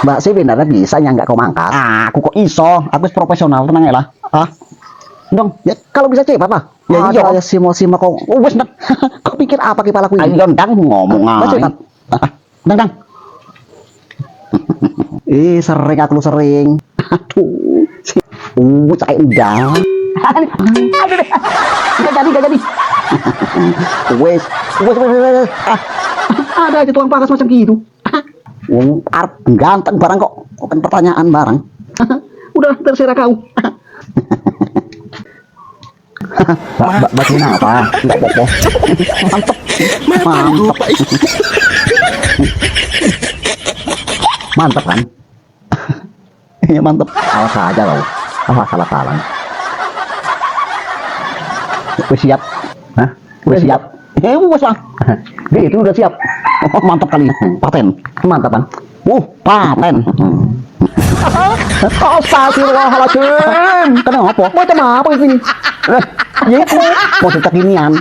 Mbak sih benar bisa yang nggak kau mangkat. Aku kok iso, aku profesional tenang ya lah. Dong, ya kalau bisa cepat lah. Ya iya, ya simo kau. Wes nak. Kau pikir apa kepala aku ini? Ayo ndang ngomong aja. Cepat. Ndang. Sering aku sering. Aduh. Cai ndang. Aduh deh. Gak jadi. Wes. Ada aja tuang pakas macam gitu. Wong arep ganteng barang kok kan pertanyaan barang. Udah terserah kau. Bagaimana apa? Enggak apa-apa. Mantap kan? Iya mantap. Awas aja kau. Awas salah. Wes siap? Hah? Wes siap? Wes lah. Itu udah siap. Oh, mantap kali. Paten. Mantap kan? Paten. Astagfirullahaladzim. Kenapa? Macam apa ini? Ya itu mau cetak ginian.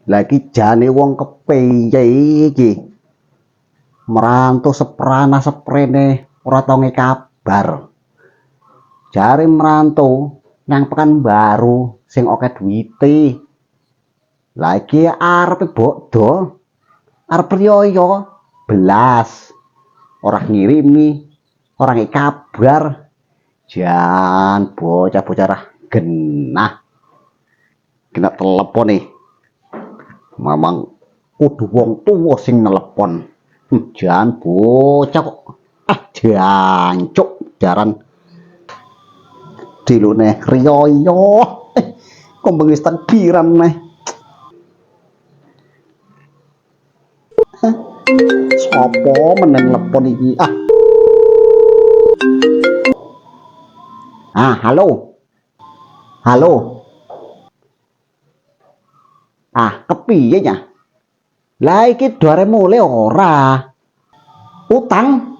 Lagi jane wong kepiye iki merantau seprana seprene ora tau kabar. Jare merantau nang Pekanbaru sing oke duwite. Lagi arep bodho, arep riyo belas ora ngirimi, ora kabar. Jan bocah-bocah rah genah. Kena telepon nih. Mamang kudu wong tuwa sing nelepon. Jan bocah kok jancuk jaran dilune riyo kok bengis takbiran neh. Sopo meneng telepon iki? Halo. Kepiye nya? Lah iki dore mulai ora. Utang?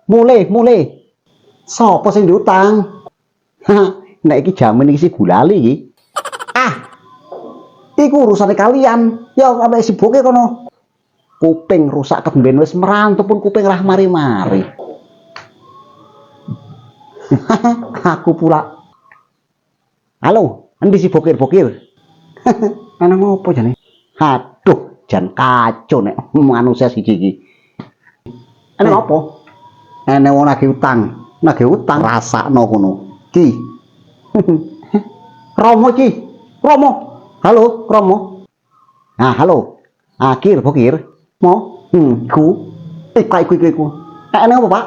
Mulai. Sopo sing diutang? Nek iki jamin iki si gulali iki. Iku urusane kalian. Ya sampe sibuke kono. Kuping rusak kemben wis merantau pun kuping rah mari-mari. Aku pula. Halo, endi si bokir-bokir? Ana ngopo jane? Aduh, jan kacau nek manusia siji iki. Ana opo? Ene wong nagih utang rasakno kono. Ki. Romo iki. Romo. Halo, Romo. Halo. Kir, bokir. Mo? Ku. Iku. Ene opo, Pak?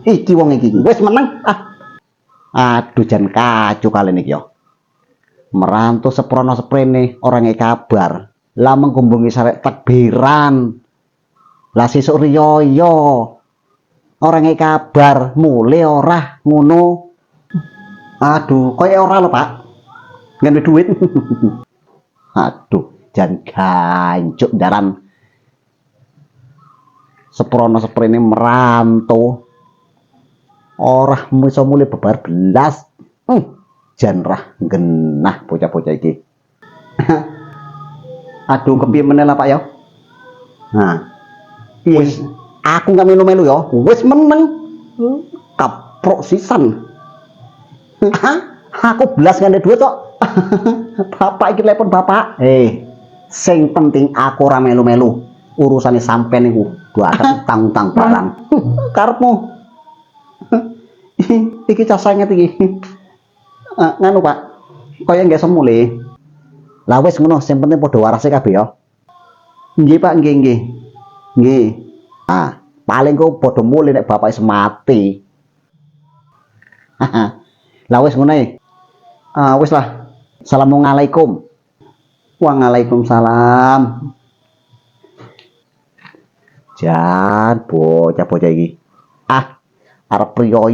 Iki wong iki. Wis meneng. Aduh, jan kacau kalian iki yo. Merantau seprono seprene orang kabar. Lah menggumbungi sarek takbiran. Lah sesuk riyo orang kabar mulai ora ngono. Aduh, koyo ora lho, Pak. Ngene duit. Aduh, jan gancuk daran. Seprono seprene merantau. Ora iso mulai bebar belas. Jan rah genah bocah-bocah iki. Aduh, kepiye meneh lah Pak ya? Wis aku nggak melu-melu ya. Wis meneng. Kaprok sisan. Aku belas ngene duit kok. Bapak iki telepon bapak. Sing penting aku ora melu-melu. Urusane sampean niku akan utang-utang barang. Karepmu. Iki cah sanget iki. Nganu Pak, kaya nggak semule. Lah wis ngono, sing penting padha warase kabeh ya. Nggih Pak, nggih. Paling kok padha mule nek bapak wis mati. Lah wis ngono ae. Wis lah. Assalamualaikum. Waalaikumsalam. Jan bocah-bocah iki. Arep priyo.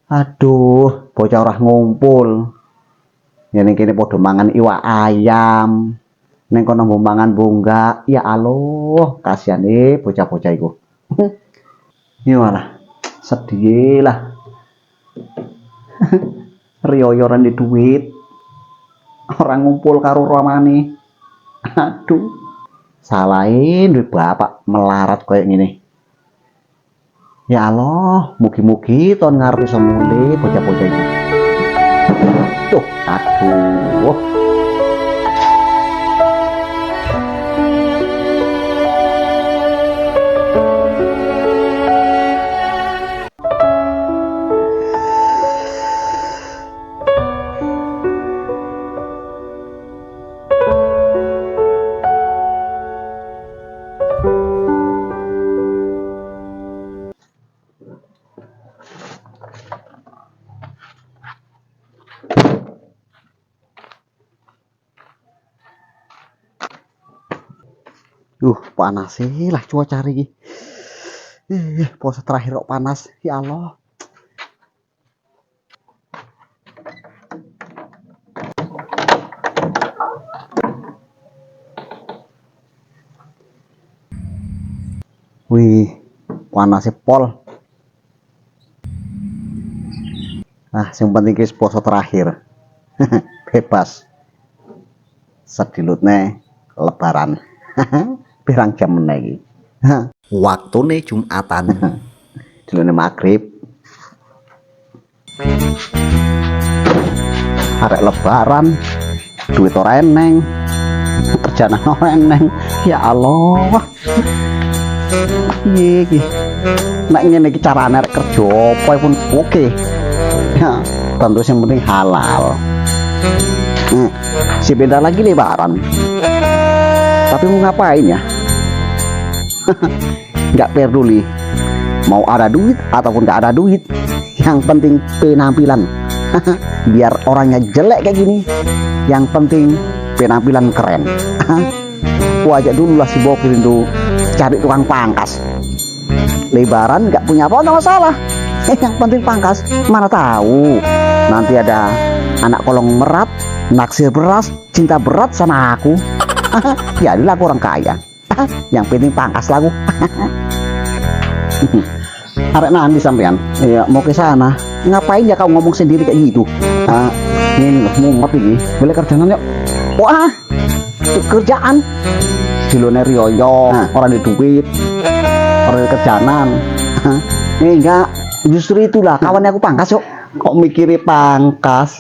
Aduh, bocah ora ngumpul. Ya ning kene padha mangan iwak ayam. Ning kono mangan bunga. Ya Allah, kasihane bocah-bocah iku. Ya malah sedih lah. Riyo ora ndek duit. Orang ngumpul karo romane. Aduh. Salahin duit bapak melarat kayak gini. Ya Allah, mugi-mugi tahun ngarep iso mulih bocah-bocah itu. Tuh, aduh. Panas sih lah cuaca hari ini. Puasa terakhir kok panas. Ya Allah. Wih, panasnya pol. Nah, yang penting guys puasa terakhir. Bebas. Sedilutnya lebaran. Pirang jam lagi. Waktu nih Jumatan. Dilune maghrib. Arek lebaran. Duit ora eneng. Kerjaan ora eneng. Ya Allah. Piye iki? Nek ngene iki carane arek kerja apa pun oke. Ya, tentu yang penting halal. Si beda lagi lebaran. Tapi mau ngapain ya? Nggak peduli mau ada duit ataupun nggak ada duit, yang penting penampilan. Biar orangnya jelek kayak gini, yang penting penampilan keren. Wajah dulu lah si Bokir itu cari tukang pangkas. Lebaran nggak punya apa, nggak masalah. Yang penting pangkas. Mana tahu nanti ada anak kolong merat naksir beras cinta berat sama aku. Jadilah aku orang kaya. Yang penting pangkas lagu. Arek nanti sampean? Iya, mau ke sana. Ngapain ya kau ngomong sendiri kayak gitu? Ini loh, mau ngopi nih. Boleh kerjaan yuk. Wah, kerjaan. Dilone riyo, orang di duit, orang di kerjaan. Enggak, justru itulah kawannya aku pangkas yuk. Kok mikirin pangkas?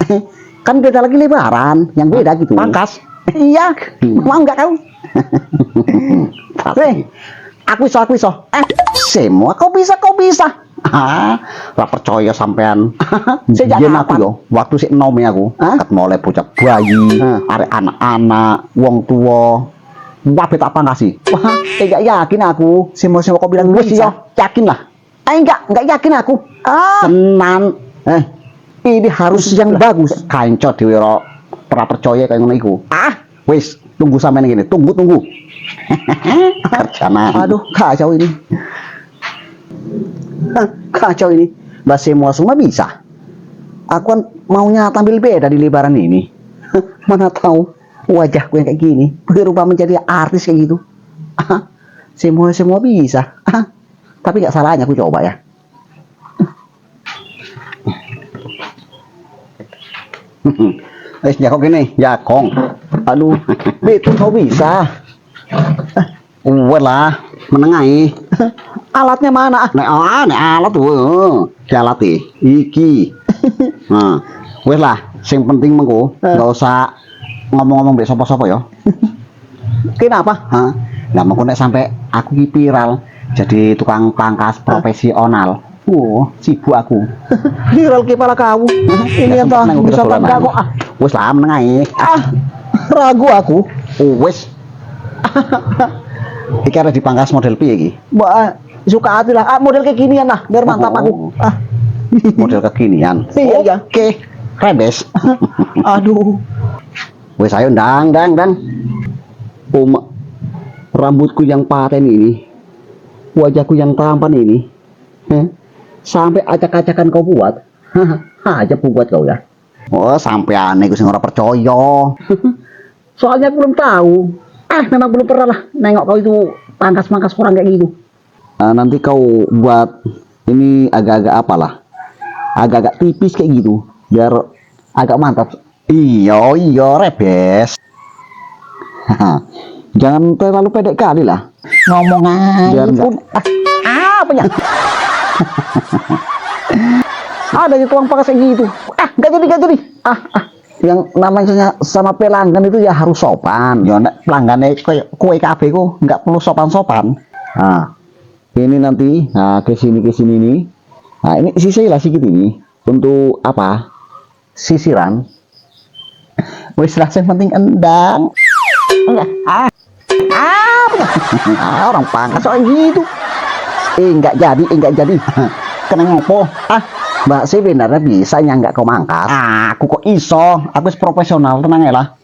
Kan beda lagi lebaran, yang beda gitu. Pangkas? Iya, mau nggak kau? Aku iso. Semua kau bisa. Lah percaya sampean. Sejak aku yo, waktu sik enom aku, ket mulai bocah bayi, arek anak-anak, wong tua, wae tak pangkasi. Wah, enggak yakin aku. Semua kau bilang wis yo, yakin lah. Enggak yakin aku. Tenan. Ini harus yang bagus. Kanco dhewe ora percaya kayak ngono iku. Wis, tunggu sampean ngene, tunggu. Kerjaan. Aduh, kacau ini. Kacau ini. Mbak semua bisa. Aku kan maunya tampil beda di lebaran ini. Mana tahu wajahku yang kayak gini berubah menjadi artis kayak gitu. Semua bisa. Tapi nggak salahnya aku coba ya. Jakong gini, jakong. Aduh, betul kau bisa. Lah, menengahi. Alatnya mana? Nek alat tuh. Alat iki. Nah, wes lah. Yang penting mengko, nggak usah ngomong-ngomong besok sapa ya. Kenapa? Nah, mengko nek sampai aku viral jadi tukang pangkas profesional. Sibuk aku. Viral kepala kau. Ini entah bisa tangga kok. Wes lah menengahi. Ragu aku. Wes. Iki ada dipangkas model piye iki? Mbak, suka hati lah. Model kekinian lah, biar mantap aku. Model kekinian. Iya. Oke. Rebes. Aduh. Wes ayo dang. Rambutku yang paten ini. Wajahku yang tampan ini. Sampai acak-acakan kau buat. Aja buat kau ya. Oh, sampean iku sing ora percaya. Soalnya aku belum tahu. Memang belum pernah lah nengok kau itu pangkas-pangkas kurang kayak gitu. Nanti kau buat ini agak-agak apalah. Agak-agak tipis kayak gitu biar agak mantap. Iya, rebes. Jangan terlalu pendek kali lah. Ngomong aja Biar pun. Apa ya? Ada yang tukang pangkas kayak gitu. Gak jadi. Yang namanya sama pelanggan itu ya harus sopan. Ya nek pelanggannya kayak kue kafe kok nggak perlu sopan-sopan. Nah, ini nanti ke sini nih. Nah, ini sisir lah sedikit ini untuk apa? Sisiran. Wis lah yang penting endang. Orang pangkas soal gitu. Enggak jadi. Kena ngopo? Mbak sebenarnya bisa nggak kau mangkat. Aku kok iso. Aku profesional, tenang ya lah.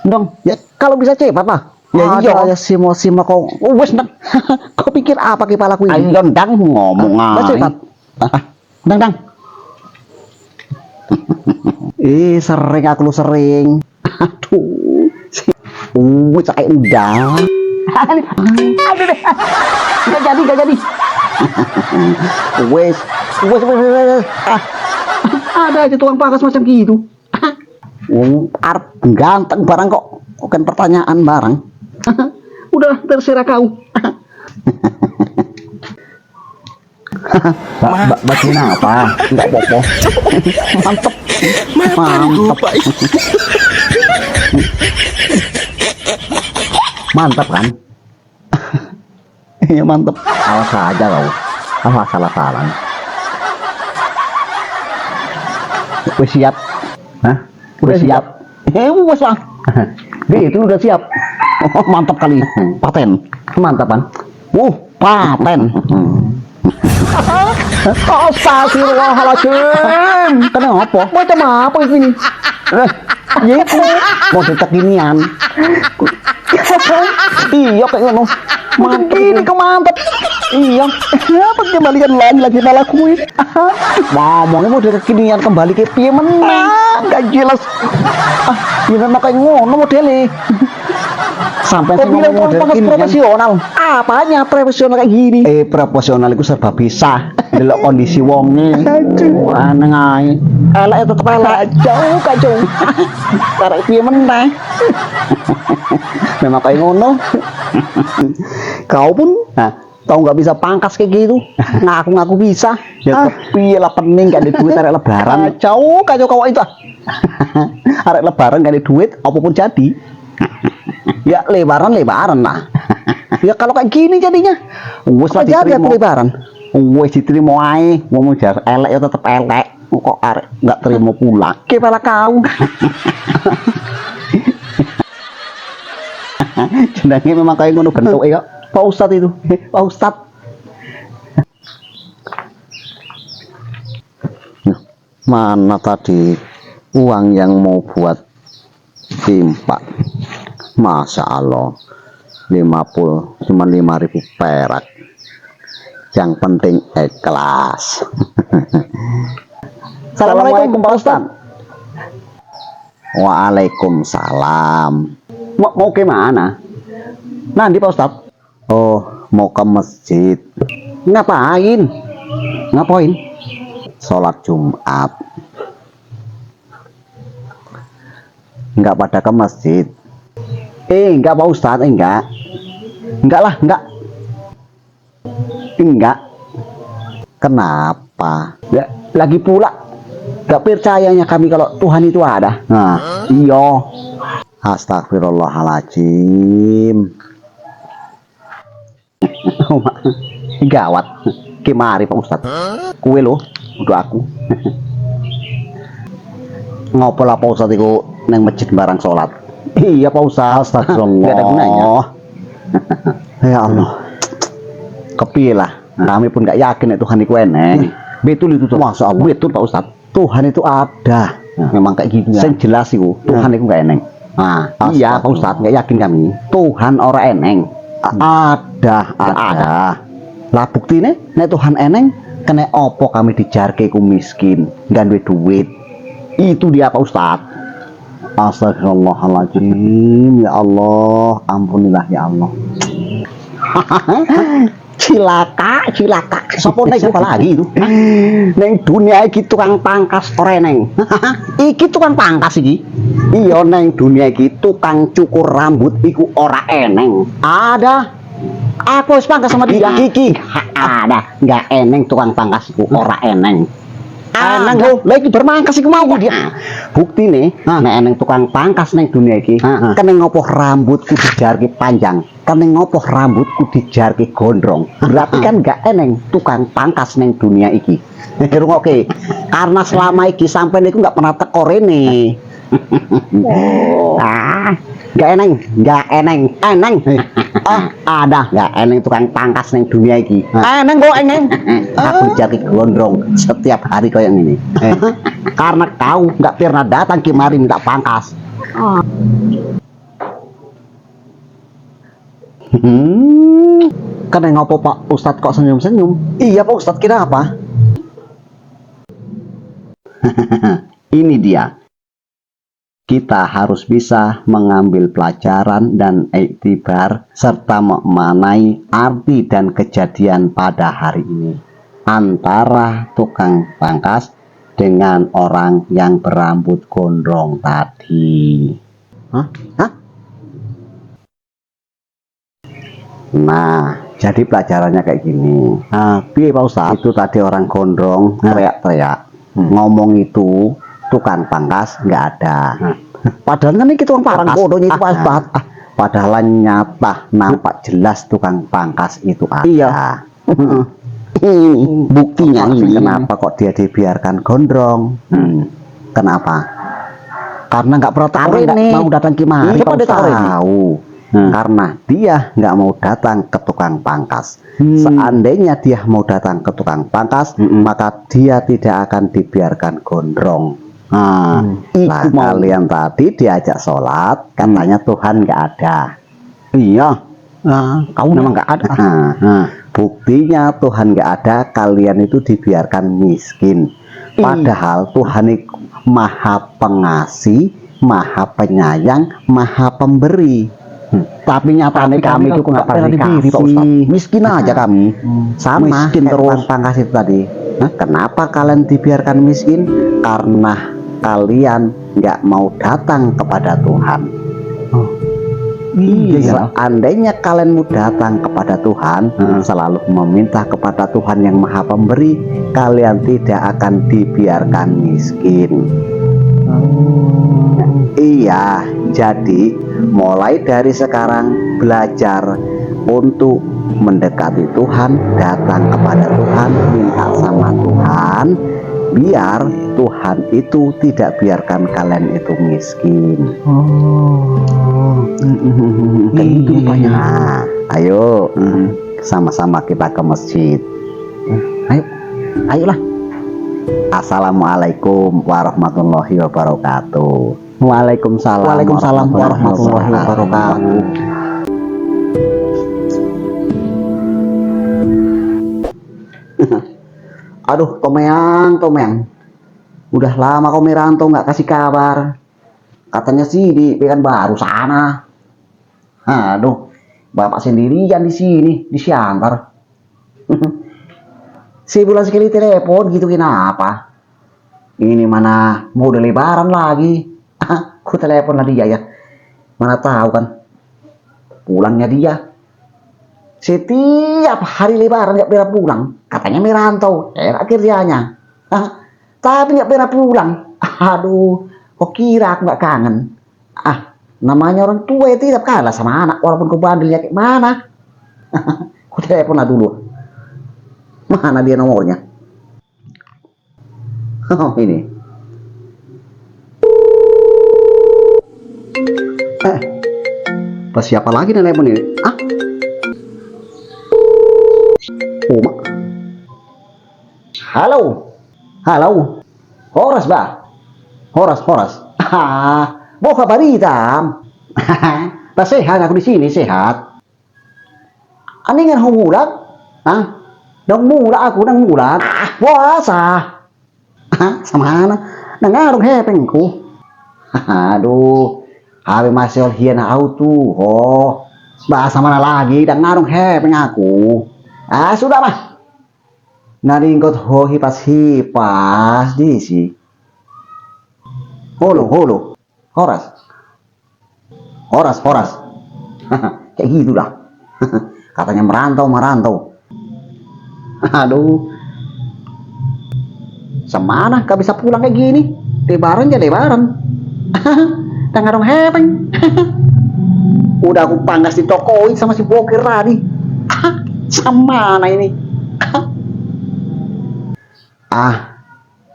Dong, ya kalau bisa cepat lah. Ya iya, simo kau. Wes ndang. Kau pikir apa kepalaku ini? Ayo ndang ngomong aja. Cepat. Ndang. Sering aku lu sering. Aduh. Wes kayak ndang. Aduh deh. Gak jadi. Wes. Ada aja tukang pangkas macam gitu. Arep ganteng barang kok. Bukan pertanyaan barang. Udah terserah kau. Batin apa? Enggak apa-apa. Mantep. Mantap kan? Iya mantep. Awas aja kau. Awas salah-salah. Udah siap? Hah? Udah siap? Wes lah. Itu udah siap. Mantap kali. Paten. Mantap kan? Paten. Astagfirullahaladzim. Kenapa? Macam apa ini? Ya itu model kekinian. Iya kayak ngono. Mantap Gini kau mantap. Iya. Apa kembalikan lagi lakuin. Ngomongnya model kekinian kembali ke piye menang. Gak jelas. Ya memang kayak ngono modelnya. Sampai Kau bilang model kekinian profesional. Apanya profesional kayak gini? Profesional itu serba bisa. Delok kondisi wongnya. Aneh ae. Elek tetep elek. Kacau. Karek piye meneh. Memang kayak ngono. Kau pun kau nggak bisa pangkas kayak gitu. Ngaku bisa. Ya piye lah pening gak ada duit arek lebaran. Kacau kau itu. Arek lebaran gak ada duit apapun jadi. Ya lebaran lah. Ya kalau kayak gini jadinya. Wes lah diterima lebaran. Wes diterima ae. Wong jar elek ya tetep elek. Kok arek nggak terima pula. Kepala kau. Jenenge memang kayak ngono bentuke kok. Pak Ustadz itu. Pak Ustadz. Mana tadi uang yang mau buat timpak? Masya Allah 50 cuma 5.000 perak. Yang penting ikhlas. Assalamualaikum Pak Ustadz. Waalaikumsalam. Mau ke mana? Nanti Pak Ustadz. Oh, mau ke masjid. Ngapain? Sholat Jumat. Enggak pada ke masjid. Enggak Pak Ustadz, enggak. Enggak. Kenapa? Ya, lagi pula gak percayanya kami kalau Tuhan itu ada. Nah, iya. Astagfirullahaladzim. Gawat. Kemari Pak Ustadz. Kue lo, udah aku. Ngopo lah Pak Ustadz itu neng masjid barang sholat. Iya Pak Ustadz. Astagfirullah. Gak ada gunanya. Ya Allah. Kepilah. Kami pun gak yakin Tuhan itu eneng. Betul itu tuh. Masya Allah. Betul Pak Ustadz. Tuhan itu ada. Memang kayak gitu ya. Yang jelas itu Tuhan itu gak eneng. Nah, iya Pak Ustadz, nggak yakin kami. Tuhan orang eneng. Ada. Lah bukti nih Tuhan eneng, Kena opo kami dijarke ku miskin, nggak duwe duit. Itu dia Pak Ustadz. Astagfirullahaladzim, ya Allah, ampunilah ya Allah. Cilaka. Sopo neng siapa lagi itu? Neng dunia iki tukang pangkas ora neng. Iki tukang pangkas iki. Iya neng dunia iki tukang cukur rambut iku ora eneng. Ada. Aku wis pangkas sama dia. Iki ada. Enggak eneng tukang pangkas iku ora eneng. Eneng lho, lagi bermangkas iku mau dia. Buktine nek eneng tukang pangkas neng dunia iki, kene ngopo rambutku dijarke panjang, kene ngopo rambutku dijarke gondrong. Berarti kan enggak eneng tukang pangkas neng dunia iki. Rungokke. Karena selama iki sampean iku enggak pernah teko rene. Enggak eneng. Ada enggak eneng tukang pangkas neng dunia iki. Eneng kok eneng. Aku jadi gondrong setiap hari kayak ini. Karena kau enggak pernah datang kemari minta pangkas. Kan ngopo Pak Ustadz kok senyum-senyum? Iya Pak Ustadz, kira apa? Ini dia. Kita harus bisa mengambil pelajaran dan iktibar serta memaknai arti dan kejadian pada hari ini antara tukang pangkas dengan orang yang berambut gondrong tadi. Hah? Nah, jadi pelajarannya kayak gini. Piye Pak Ustadz? Itu tadi orang gondrong teriak-teriak. Ngomong itu tukang pangkas nggak ada. Padahal kan ini tukang pangkas. Bodohnya itu Pak Ustadz. Padahal nyata nampak jelas tukang pangkas itu ada. Iya. Ini buktinya ini. Kenapa kok dia dibiarkan gondrong? Kenapa? Karena nggak pernah tahu, nggak mau datang kemari. Pak Ustadz tahu. Karena dia nggak mau datang ke tukang pangkas. Seandainya dia mau datang ke tukang pangkas, maka dia tidak akan dibiarkan gondrong. Nah, kalian tadi diajak sholat, katanya Tuhan nggak ada. Iya. Kau memang nggak ada. Buktinya Tuhan nggak ada, kalian itu dibiarkan miskin. Padahal Tuhan itu Maha Pengasih, Maha Penyayang, Maha Pemberi. Tapi nyatanya kami itu nggak pernah diberi Pak Ustadz. Miskin aja kami. Sama miskin terus pangkas itu tadi. Kenapa kalian dibiarkan miskin? Karena kalian nggak mau datang kepada Tuhan. Iya. Seandainya kalian mau datang kepada Tuhan, selalu meminta kepada Tuhan yang Maha Pemberi, kalian tidak akan dibiarkan miskin. Iya, jadi mulai dari sekarang belajar untuk mendekati Tuhan, datang kepada Tuhan, minta sama Tuhan, biar Tuhan itu tidak biarkan kalian itu miskin. Kayak gitu rupanya. Nah, ayo sama-sama kita ke masjid. Ayolah. Assalamualaikum warahmatullahi wabarakatuh. Waalaikumsalam warahmatullahi wabarakatuh. Aduh, Tomeyang. Udah lama kau merantau nggak kasih kabar. Katanya sih di Pekanbaru sana. Aduh, bapak sendirian di sini, di Siantar. Sebulan sekali telepon gitu, kenapa? Ini mana mau udah lebaran lagi. Aku telepon lah dia ya. Mana tahu kan pulangnya dia. Setiap hari lebaran nggak pernah pulang. Katanya merantau, akhirnya. Tapi nggak pernah pulang. Aduh, kok kira aku nggak kangen? Namanya orang tua itu tidak kalah sama anak, walaupun kau bandelnya kayak mana. Aku telepon lah dulu. Mana dia nomornya? Oh, ini. Pas siapa lagi nih telepon ini? Oh, mak. Halo. Horas ba? Horas. Mau kabar hitam? Sehat aku di sini sehat. Aningan humulan? Dong mula aku nang mula. Ah, puasa. Ah, sama na. Nangarong hepengku. Aduh. Habe masih hian auto. Oh. Bahasa mana lagi dan ngarung hepeng aku. Ah, sudah lah. Naringkot ho hipas di si. Holo. Horas. Horas. Kayak gitu lah. Katanya merantau. Aduh. Semana gak bisa pulang kayak gini. Lebaran ya lebaran. Tangarong hepeng. Udah aku panggas di tokoin sama si bokir tadi. Semana ini.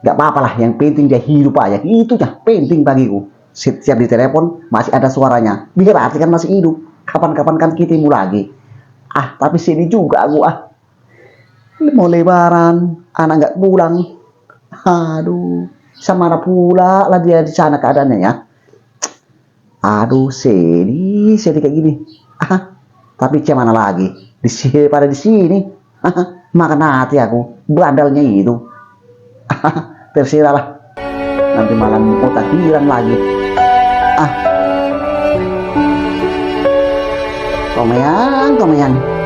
Gak apa-apa lah. Yang penting dia hidup aja. Itu ya penting bagiku. Setiap di telepon masih ada suaranya. Berarti kan masih hidup. Kapan-kapan kan ketemu lagi. Tapi sini juga aku mau lebaran, anak nggak pulang. Aduh, sama pula lah dia di sana keadaannya ya. Aduh, sedih kayak gini. Tapi mana lagi? Di sini pada di sini. Makan hati aku, bandalnya itu. Terserah lah. Nanti malam mau takbiran lagi. Komean.